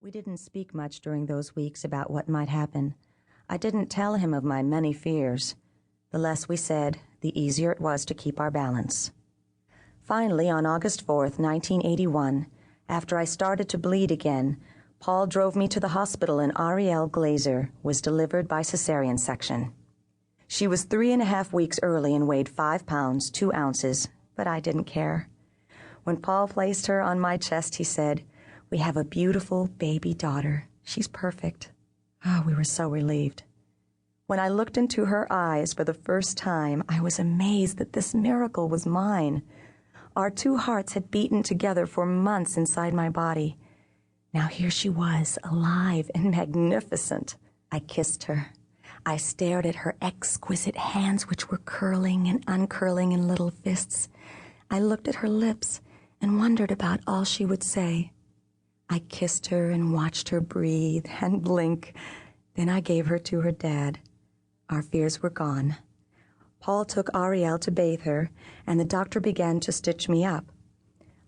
We didn't speak much during those weeks about what might happen. I didn't tell him of my many fears. The less we said, the easier it was to keep our balance. Finally, on August 4th, 1981, after I started to bleed again, Paul drove me to the hospital and Ariel, Glaser, was delivered by cesarean section. She was 3.5 weeks early and weighed 5 pounds, 2 ounces, but I didn't care. When Paul placed her on my chest, he said, "We have a beautiful baby daughter. She's perfect." Oh, we were so relieved. When I looked into her eyes for the first time, I was amazed that this miracle was mine. Our 2 hearts had beaten together for months inside my body. Now here she was, alive and magnificent. I kissed her. I stared at her exquisite hands, which were curling and uncurling in little fists. I looked at her lips and wondered about all she would say. I kissed her and watched her breathe and blink. Then I gave her to her dad. Our fears were gone. Paul took Ariel to bathe her, and the doctor began to stitch me up.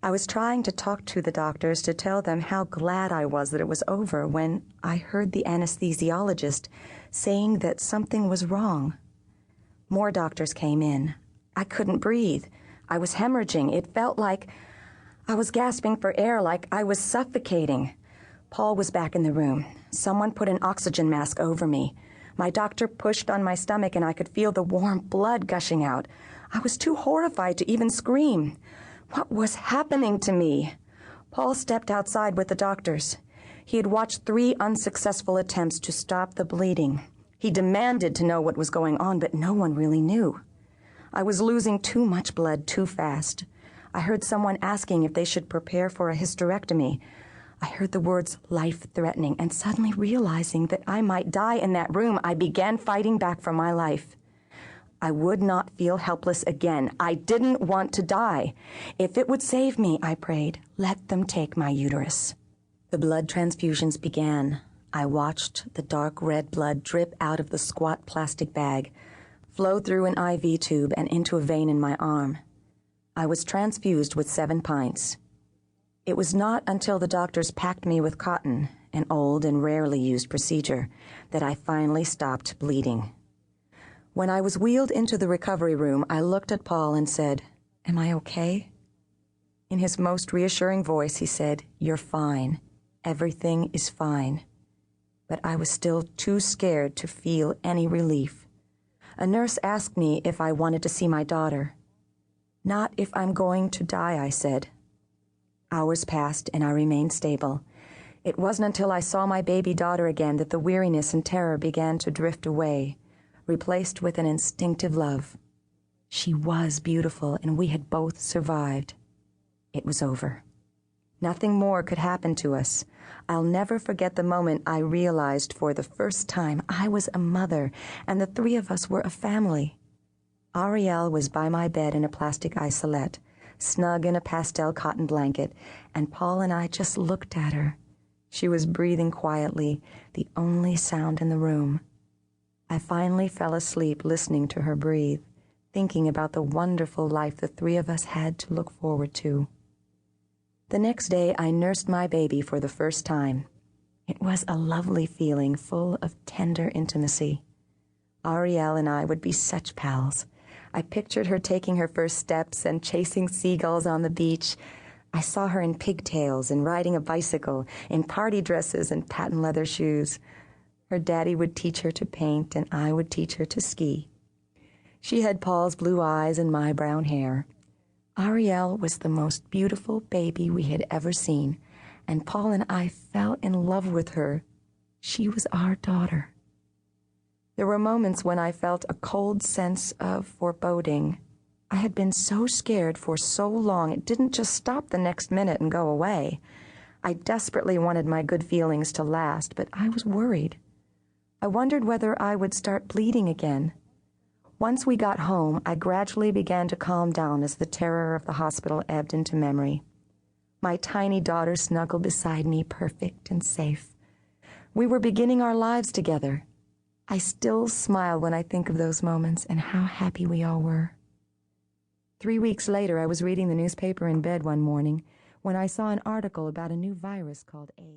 I was trying to talk to the doctors to tell them how glad I was that it was over when I heard the anesthesiologist saying that something was wrong. More doctors came in. I couldn't breathe. I was hemorrhaging. It felt like I was gasping for air, like I was suffocating. Paul was back in the room. Someone put an oxygen mask over me. My doctor pushed on my stomach and I could feel the warm blood gushing out. I was too horrified to even scream. What was happening to me? Paul stepped outside with the doctors. He had watched 3 unsuccessful attempts to stop the bleeding. He demanded to know what was going on, but no one really knew. I was losing too much blood too fast. I heard someone asking if they should prepare for a hysterectomy. I heard the words life-threatening, and suddenly realizing that I might die in that room, I began fighting back for my life. I would not feel helpless again. I didn't want to die. If it would save me, I prayed, let them take my uterus. The blood transfusions began. I watched the dark red blood drip out of the squat plastic bag, flow through an IV tube and into a vein in my arm. I was transfused with 7 pints. It was not until the doctors packed me with cotton, an old and rarely used procedure, that I finally stopped bleeding. When I was wheeled into the recovery room, I looked at Paul and said, "Am I okay?" In his most reassuring voice, he said, "You're fine. Everything is fine." But I was still too scared to feel any relief. A nurse asked me if I wanted to see my daughter. "Not if I'm going to die," I said. Hours passed and I remained stable. It wasn't until I saw my baby daughter again that the weariness and terror began to drift away, replaced with an instinctive love. She was beautiful and we had both survived. It was over. Nothing more could happen to us. I'll never forget the moment I realized for the first time I was a mother and the 3 of us were a family. Ariel was by my bed in a plastic isolette, snug in a pastel cotton blanket, and Paul and I just looked at her. She was breathing quietly, the only sound in the room. I finally fell asleep listening to her breathe, thinking about the wonderful life the 3 of us had to look forward to. The next day, I nursed my baby for the first time. It was a lovely feeling, full of tender intimacy. Ariel and I would be such pals. I pictured her taking her first steps and chasing seagulls on the beach. I saw her in pigtails and riding a bicycle, in party dresses and patent leather shoes. Her daddy would teach her to paint, and I would teach her to ski. She had Paul's blue eyes and my brown hair. Ariel was the most beautiful baby we had ever seen, and Paul and I fell in love with her. She was our daughter. There were moments when I felt a cold sense of foreboding. I had been so scared for so long, it didn't just stop the next minute and go away. I desperately wanted my good feelings to last, but I was worried. I wondered whether I would start bleeding again. Once we got home, I gradually began to calm down as the terror of the hospital ebbed into memory. My tiny daughter snuggled beside me, perfect and safe. We were beginning our lives together. I still smile when I think of those moments and how happy we all were. 3 weeks later, I was reading the newspaper in bed one morning when I saw an article about a new virus called AIDS.